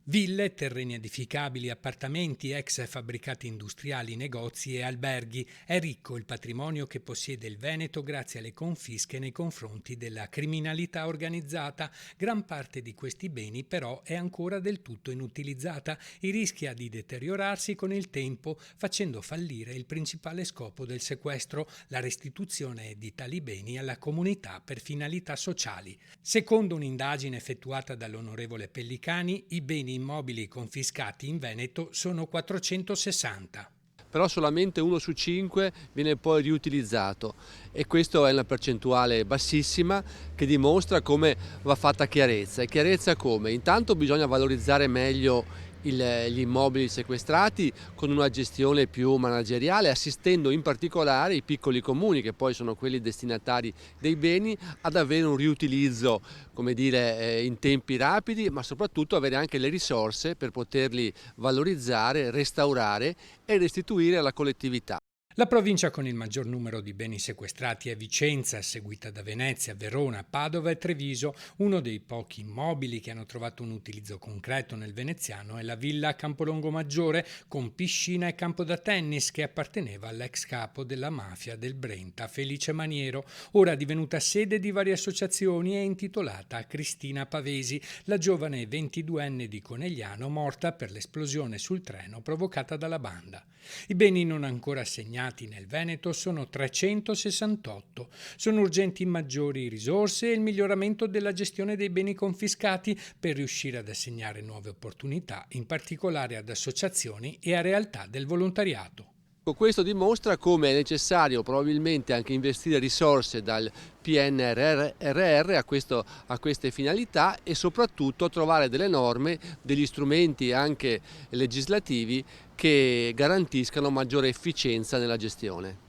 Ville, terreni edificabili, appartamenti, ex fabbricati industriali, negozi e alberghi. È ricco il patrimonio che possiede il Veneto grazie alle confische nei confronti della criminalità organizzata. Gran parte di questi beni però è ancora del tutto inutilizzata e rischia di deteriorarsi con il tempo, facendo fallire il principale scopo del sequestro, la restituzione di tali beni alla comunità per finalità sociali. Secondo un'indagine effettuata dall'onorevole Pellicani, i beni immobili confiscati in Veneto sono 460. Però solamente 1 su 5 viene poi riutilizzato e questa è una percentuale bassissima che dimostra come va fatta chiarezza. E chiarezza come? Intanto bisogna valorizzare meglio gli immobili sequestrati con una gestione più manageriale, assistendo in particolare i piccoli comuni, che poi sono quelli destinatari dei beni, ad avere un riutilizzo, come dire, in tempi rapidi, ma soprattutto avere anche le risorse per poterli valorizzare, restaurare e restituire alla collettività. La provincia con il maggior numero di beni sequestrati è Vicenza, seguita da Venezia, Verona, Padova e Treviso. Uno dei pochi immobili che hanno trovato un utilizzo concreto nel veneziano è la villa Campolongo Maggiore, con piscina e campo da tennis, che apparteneva all'ex capo della mafia del Brenta, Felice Maniero, ora divenuta sede di varie associazioni e intitolata a Cristina Pavesi, la giovane 22enne di Conegliano morta per l'esplosione sul treno provocata dalla banda. I beni non ancora assegnati nel Veneto sono 368. Sono urgenti maggiori risorse e il miglioramento della gestione dei beni confiscati per riuscire ad assegnare nuove opportunità, in particolare ad associazioni e a realtà del volontariato. Questo dimostra come è necessario probabilmente anche investire risorse dal PNRR a queste finalità e soprattutto trovare delle norme, degli strumenti anche legislativi che garantiscano maggiore efficienza nella gestione.